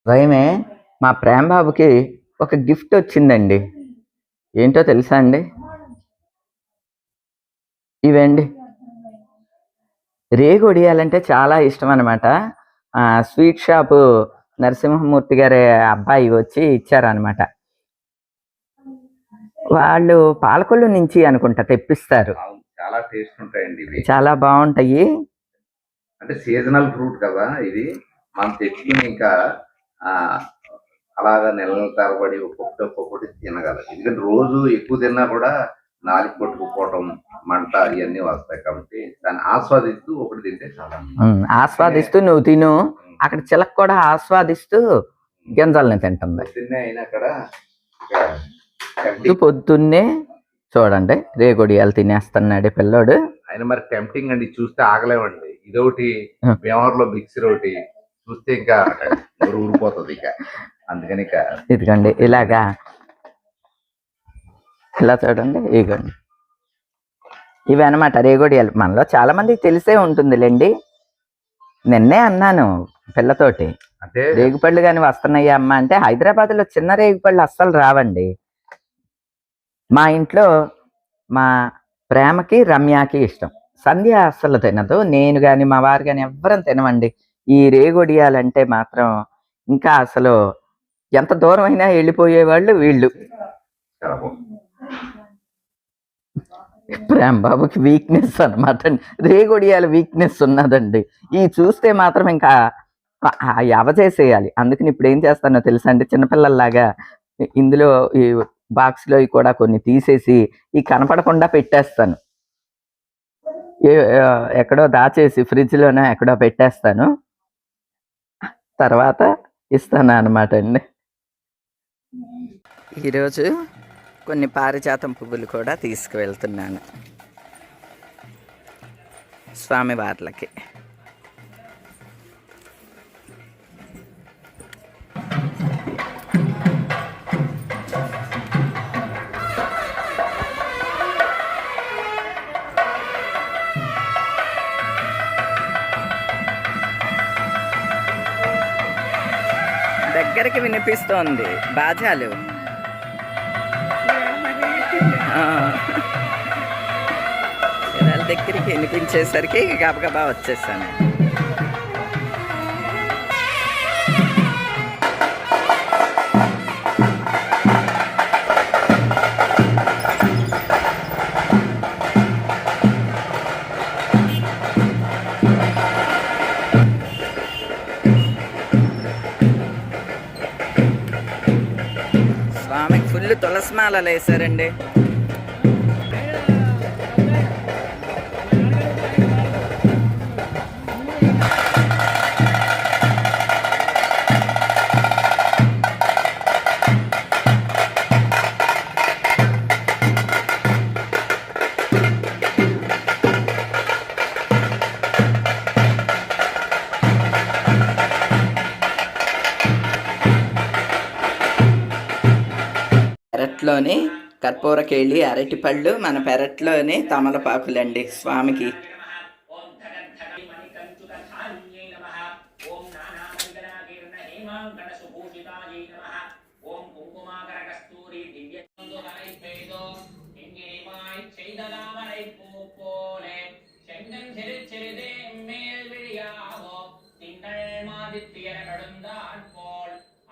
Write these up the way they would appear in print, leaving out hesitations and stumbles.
ఉదయమే మా ప్రేమ బాబుకి ఒక గిఫ్ట్ వచ్చిందండి. ఏంటో తెలుసా అండి? ఇవండి, రేగు వడియాలంటే చాలా ఇష్టం అనమాట. స్వీట్ షాపు నరసింహమూర్తి గారి అబ్బాయి వచ్చి ఇచ్చారనమాట. వాళ్ళు పాలకొల్లు నుంచి అనుకుంటా తెప్పిస్తారు. చాలా టేస్ట్ ఉంటాయండి ఇవి, చాలా బాగుంటాయి. అంటే సీజనల్ ఫ్రూట్ కదా ఇది. మనం తెచ్చుకుని ఇంకా అలాగా నెలల తరబడి ఒక్కొక్కటి తినగలరు. ఎందుకంటే రోజు ఎక్కువ తిన్నా కూడా నాలుగు కొట్టుకుపోవటం, మంట ఇవన్నీ వస్తాయి. కాబట్టి దాన్ని ఆస్వాదిస్తూ ఒకటి తింటే చాలా. ఆస్వాదిస్తూ నువ్వు తిను, అక్కడ చిలక కూడా ఆస్వాదిస్తూ గింజల్ని తింటుంది. పొద్దున్నే అయినా అక్కడ పొద్దున్నే చూడండి రేగొడియాలు తినేస్తున్నాడు పిల్లోడు. ఆయన మరి టెంప్టింగ్ అండి, చూస్తే ఆగలేమండి. ఇదొకటి బేమర్లో మిక్సర్ ఒకటి చూస్తే ఇంకా ఊరిపోతుంది ఇక. అందుకని ఇక ఇదిగండి ఇలాగా, ఇలా చూడండి. ఇగోండి ఇవి అనమాట రేగొడియాలు. మనలో చాలా మందికి తెలిసే ఉంటుందిలేండి. నిన్నే అన్నాను పిల్లతోటి, అంటే రేగుపళ్ళు కానీ వస్తున్నాయి అమ్మ అంటే, హైదరాబాద్లో చిన్న రేగుపళ్ళు అస్సలు రావండి. మా ఇంట్లో మా ప్రేమకి రమ్యకి ఇష్టం. సంధ్య అస్సలు తినదు, నేను కానీ మా వారు కానీ ఎవ్వరం తినమండి. ఈ రేగొడియాలంటే మాత్రం ఇంకా అసలు ఎంత దూరం అయినా వెళ్ళిపోయేవాళ్ళు వీళ్ళు. ప్రేమ బాబుకి వీక్నెస్ అనమాట అండి, రేగొడియాల వీక్నెస్ ఉన్నదండి. ఈ చూస్తే మాత్రం ఇంకా అవచేసేయాలి. అందుకని ఇప్పుడు ఏం చేస్తానో తెలుసా అండి, చిన్నపిల్లల్లాగా ఇందులో ఈ బాక్స్లో కూడా కొన్ని తీసేసి ఈ కనపడకుండా పెట్టేస్తాను. ఎక్కడో దాచేసి ఫ్రిడ్జ్లోనే ఎక్కడో పెట్టేస్తాను, తర్వాత ఇస్తాను అనమాట అండి. ఈరోజు కొన్ని పారిజాతం పువ్వులు కూడా తీసుకువెళ్తున్నాను స్వామివార్లకి. దగ్గరికి వినిపిస్తోంది బాజాలు. దగ్గరికి వినిపించేసరికి గబగబా వచ్చేసాను. తులసి మాలలు వేసారండి. పెరట్లోని కర్పూరకేళి అరటిపళ్ళు, మన పెరట్లోని తమలపాకులండి స్వామికి.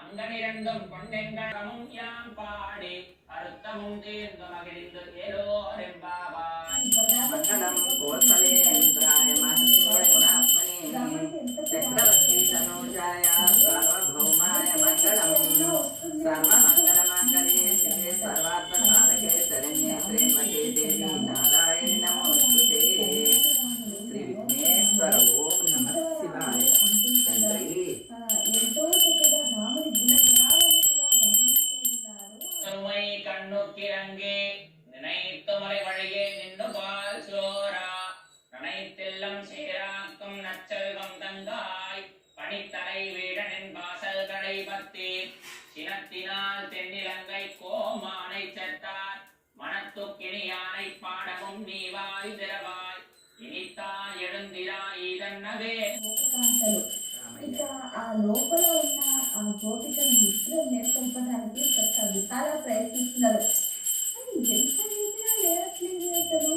அங்கனிரண்டும் கொண்டெங்கமும் யாம் பாடி அறுத்தமும் தீர்ந்து மகிழ்ந்து ஏலோரெம்பாவாய். మంగళం కోసలేంద్రాయ మహనీయ గుణాత్మనే చక్రవర్తి తనూజాయ సార్వభౌమాయ మంగళం. సర్వమంగళమాంగళ్యే శివే సర్వార్థ సాధకే శరణ్యే శ్రీమతే దేవి నారాయణి నమోస్తుతే. శ్రీ విఘ్నేశ్వర ఓం నమః శివాయ. తండ్రి சுமை கண்ணுக்கிறங்கே நினைத்து மலை வழியே நின்று பால் சோரா நனைத்தெல்லம் சேராக்கும் நச்சல்வம் தந்தாய் பனித்தலை வீடனின் வாசல் கடை பத்தி சினத்தினால் தென்னிலங்கை கோமானை செத்தார் மனத்துக்கிணியானை பாடமும் நீவாய் திரவாய் இனித்தாய் எழுந்திராய் இதன்னவே. ఇక ఆ లోపల ఉన్న ఆ గోపికను నిద్ర మేల్కొల్పడానికి చాలా ప్రయత్నిస్తున్నారు. ఎంత చేసినా లేవట్లేదు అతను.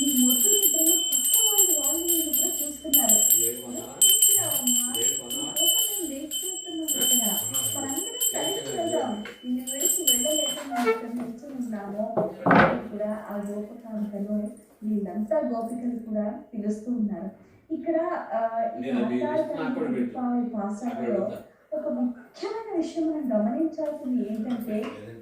ఈ మొద్దు నిద్రలో పక్క వాళ్ళు వీళ్ళు కూడా చూస్తున్నారు. వెయిట్ చేస్తున్నాం ఇక్కడ. మనందరం కలిసి వెళ్దాం. నిన్ను విడిచి వెళ్ళలేక మేము ఇక్కడ నిల్చుని ఉన్నాము. కూడా ఆ గోపకాంతను వీళ్ళంతా గోపికలు కూడా పిలుస్తూ ఉన్నారు. ఇక్కడ పాస్టర్లో ఒక ముఖ్యమైన విషయం మనం గమనించాల్సింది ఏంటంటే,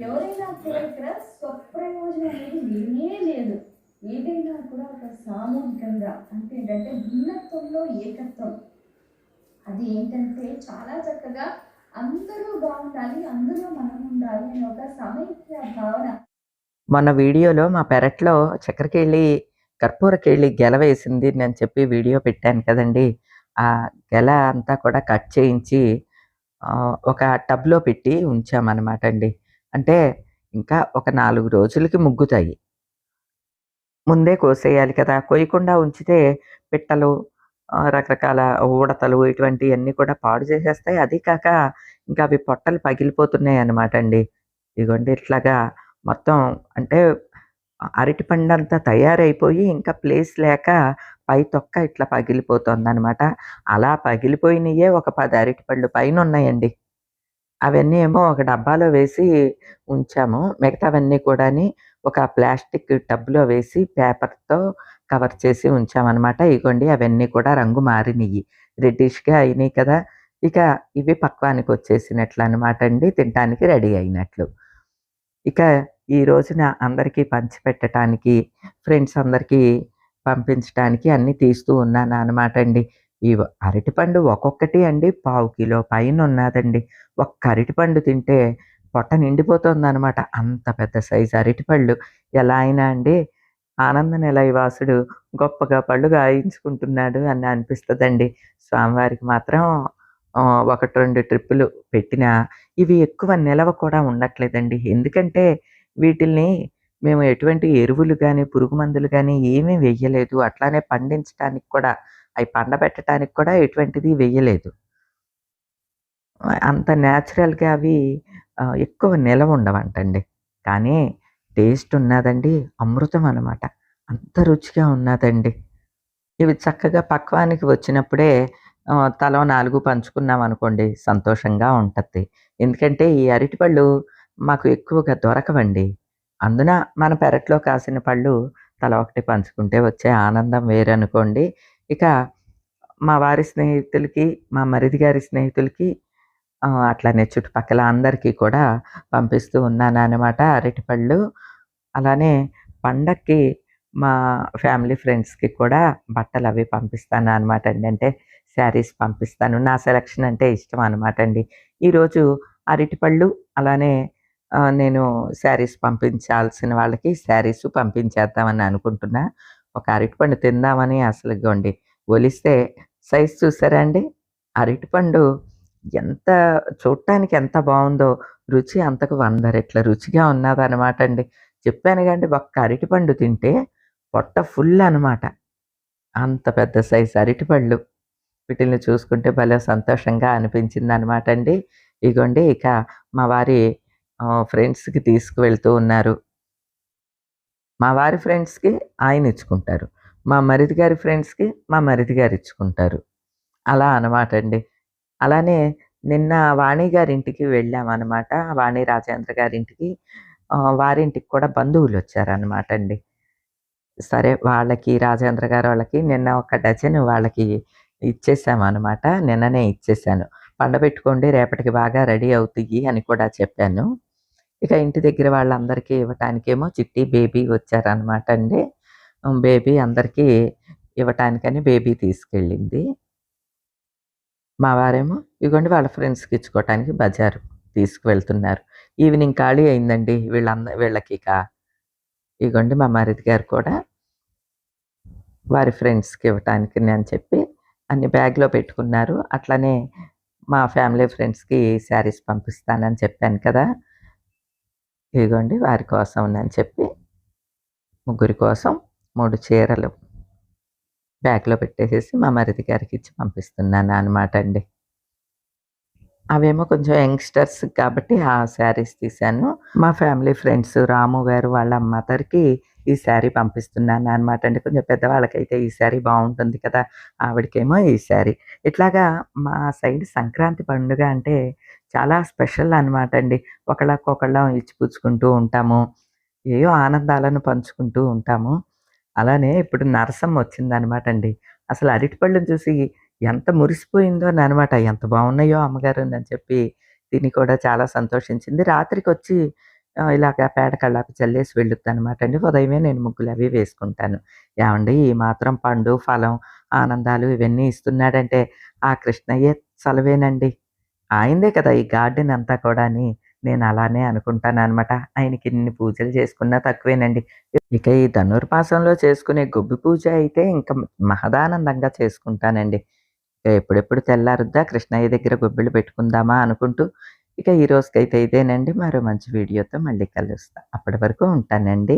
ఎవరైనా కూడా ఇక్కడ స్వప్రయోజనం అనేది లేనే లేదు. ఏదైనా కూడా ఒక సామూహికంగా అంటే ఏంటంటే భిన్నత్వంలో ఏకత్వం. అది ఏంటంటే చాలా చక్కగా అందరూ బాగుండాలి, అందులో మనం ఉండాలి అనే ఒక సమైక్య భావన. మొన్న వీడియోలో మా పెరట్లో చక్కెరకేళి కర్పూరకేళి గెల వేసింది నేను చెప్పి వీడియో పెట్టాను కదండి. ఆ గెల అంతా కూడా కట్ చేయించి ఒక టబ్లో పెట్టి ఉంచామన్నమాట అండి. అంటే ఇంకా ఒక 4 రోజులకి ముగ్గుతాయి. ముందే కోసేయాలి కదా. కొయ్యకుండా ఉంచితే పిట్టలు, రకరకాల ఉడతలు ఇటువంటివన్నీ కూడా పాడు చేసేస్తాయి. అది కాక ఇంకా అవి పొట్టలు పగిలిపోతున్నాయి అన్నమాట అండి. ఇదిగోండి ఇట్లాగా మొత్తం అంటే అరటిపండంతా తయారైపోయి ఇంకా ప్లేస్ లేక పై తొక్క ఇట్లా పగిలిపోతుందన్నమాట. అలా పగిలిపోయినయే ఒక 10 అరటిపళ్ళు పైన ఉన్నాయండి. అవన్నీ ఏమో ఒక డబ్బాలో వేసి ఉంచాము. మిగతావన్నీ కూడాని ఒక ప్లాస్టిక్ టబ్లో వేసి పేపర్తో కవర్ చేసి ఉంచామన్నమాట. ఇగోండి అవన్నీ కూడా రంగు మారినయి, రెడ్డిష్గా అయినాయి కదా. ఇక ఇవి పక్వానికి వచ్చేసినట్లు అనమాట అండి, తినడానికి రెడీ అయినట్లు. ఇక ఈ రోజున అందరికీ పంచిపెట్టడానికి, ఫ్రెండ్స్ అందరికీ పంపించడానికి అన్నీ తీస్తూ ఉన్నాను అనమాట అండి. ఈ అరటిపండు ఒక్కొక్కటి అండి 1/2 కిలో పైన ఉన్నదండి. ఒక్క అరటిపండు తింటే పొట్ట నిండిపోతుందనమాట. అంత పెద్ద సైజు అరటిపళ్ళు. ఎలా అయినా అండి ఆనంద నిలయవాసుడు గొప్పగా పళ్ళు గాయించుకుంటున్నాడు అని అనిపిస్తుందండి. స్వామివారికి మాత్రం 1, 2 ట్రిప్పులు పెట్టినా ఇవి ఎక్కువ నిలవ కూడా ఉండట్లేదండి. ఎందుకంటే వీటిల్ని మేము ఎటువంటి ఎరువులు కానీ, పురుగు మందులు కానీ ఏమీ వెయ్యలేదు. అట్లానే పండించడానికి కూడా, అవి పండబెట్టడానికి కూడా ఎటువంటిది వెయ్యలేదు. అంత న్యాచురల్‌గా అవి ఎక్కువ నిలవ ఉండవంటండి. కానీ టేస్ట్ ఉన్నదండి, అమృతం అనమాట. అంత రుచిగా ఉన్నదండి. ఇవి చక్కగా పక్వానికి వచ్చినప్పుడే తలో 4 పంచుకున్నామనుకోండి సంతోషంగా ఉంటది. ఎందుకంటే ఈ అరటిపళ్ళు మాకు ఎక్కువగా దొరకవండి. అందున మన పెరట్లో కాసిన పళ్ళు తల ఒకటి పంచుకుంటే వచ్చే ఆనందం వేరనుకోండి. ఇక మా వారి స్నేహితులకి, మా మరిది గారి స్నేహితులకి అట్లానే చుట్టుపక్కల అందరికీ కూడా పంపిస్తూ ఉన్నాననమాట అరటిపళ్ళు. అలానే పండక్కి మా ఫ్యామిలీ ఫ్రెండ్స్‌కి కూడా బట్టలవి పంపిస్తాననమాట అండి. అంటే శారీస్ పంపిస్తాను. నా సెలక్షన్ అంటే ఇష్టం అనమాట అండి. ఈరోజు అరటిపళ్ళు అలానే నేను శారీస్ పంపించాల్సిన వాళ్ళకి శారీసు పంపించేద్దామని అనుకుంటున్నా. ఒక అరటిపండు తిందామని అసలు ఇగోండి ఒలిస్తే సైజ్ చూసారా అండి? అరటిపండు ఎంత చూడటానికి ఎంత బావుందో, రుచి అంతకు 100 రెట్ల రుచిగా ఉన్నదనమాట అండి. చెప్పాను గండి ఒక్క అరటిపండు తింటే పొట్ట ఫుల్ అనమాట. అంత పెద్ద సైజ్ అరటిపళ్ళు. వీటిల్ని చూసుకుంటే భలే సంతోషంగా అనిపించిందనమాట అండి. ఇగోండి ఇక మా వారి ఫ్రెండ్స్‌కి తీసుకువెళ్తూ ఉన్నారు. మా వారి ఫ్రెండ్స్‌కి ఆయన ఇచ్చుకుంటారు. మా మరిది గారి ఫ్రెండ్స్‌కి మా మరిది గారు ఇచ్చుకుంటారు. అలా అనమాట అండి. అలానే నిన్న వాణి గారింటికి వెళ్ళామనమాట. వాణి రాజేంద్ర గారింటికి. వారింటికి కూడా బంధువులొచ్చారనమాట అండి. సరే వాళ్ళకి రాజేంద్ర గారు వాళ్ళకి నిన్న ఒక డజను వాళ్ళకి ఇచ్చేసామనమాట. నిన్ననే ఇచ్చేసాను. పండబెట్టుకోండి రేపటికి బాగా రెడీ అవుతియి అని కూడా చెప్పాను. ఇక ఇంటి దగ్గర వాళ్ళందరికీ ఇవ్వటానికేమో చిట్టి, బేబీ వచ్చారనమాట అండి. బేబీ అందరికీ ఇవ్వటానికని బేబీ తీసుకెళ్ళింది. మా వారేమో ఇగోండి వాళ్ళ ఫ్రెండ్స్‌కి ఇచ్చుకోవటానికి బజారు తీసుకువెళ్తున్నారు. ఈవినింగ్ ఖాళీ అయిందండి వీళ్ళకిక. ఇగోండి మా మరిది గారు కూడా వారి ఫ్రెండ్స్‌కి ఇవ్వటానికి అని చెప్పి అన్ని బ్యాగ్‌లో పెట్టుకున్నారు. అట్లనే మా ఫ్యామిలీ ఫ్రెండ్స్‌కి శారీస్ పంపిస్తానని చెప్పాను కదా! ఇదిగోండి వారి కోసం అని చెప్పి ముగ్గురి కోసం 3 చీరలు బ్యాగ్‌లో పెట్టేసేసి మా మరిది గారికి ఇచ్చి పంపిస్తున్నాననమాట అండి. అవేమో కొంచెం యంగ్‌స్టర్స్ కాబట్టి ఆ శారీస్ తీశాను. మా ఫ్యామిలీ ఫ్రెండ్స్ రాము గారు వాళ్ళ మదర్‌కి ఈ శారీ పంపిస్తున్నాననమాట అండి. కొంచెం పెద్దవాళ్ళకైతే ఈ శారీ బావుంటుంది కదా! ఆవిడకేమో ఈ శారీ. ఇట్లాగా మా సైడ్ సంక్రాంతి పండుగ అంటే చాలా స్పెషల్ అనమాట అండి. ఒకళ్ళకొకళ్ళం ఇచ్చిపుచ్చుకుంటూ ఉంటాము. ఏయో ఆనందాలను పంచుకుంటూ ఉంటాము. అలానే ఇప్పుడు నరసమ్మ వచ్చిందనమాట అండి. అసలు అరటిపళ్ళను చూసి ఎంత మురిసిపోయిందోననమాట. ఎంత బావున్నాయో అమ్మగారునని చెప్పి తిని కూడా చాలా సంతోషించింది. రాత్రికొచ్చి ఇలాగ పేడ కళ్ళాపి చల్లేసి వెళ్ళుద్దనమాట అండి. ఉదయమే నేను ముగ్గులవి వేసుకుంటాను. ఏవండీ ఈ మాత్రం పండు, ఫలం, ఆనందాలు ఇవన్నీ ఇస్తున్నాడంటే ఆ కృష్ణయ్యే చలవేనండి. ఆయనదే కదా ఈ గార్డెన్ అంతా కూడాని. నేను అలానే అనుకుంటాననమాట. ఆయనకి ఇన్ని పూజలు చేసుకున్నా తక్కువేనండి. ఇక ఈ ధనుర్మాసంలో చేసుకునే గొబ్బి పూజ అయితే ఇంక మహదానందంగా చేసుకుంటానండి. ఇక ఎప్పుడెప్పుడు తెల్లారుద్దా కృష్ణయ్య దగ్గర గొబ్బిళ్ళు పెట్టుకుందామా అనుకుంటూ ఇక ఈ రోజుకైతే ఇదేనండి. మరో మంచి వీడియోతో మళ్ళీ కలుస్తా. అప్పటి వరకు ఉంటానండి.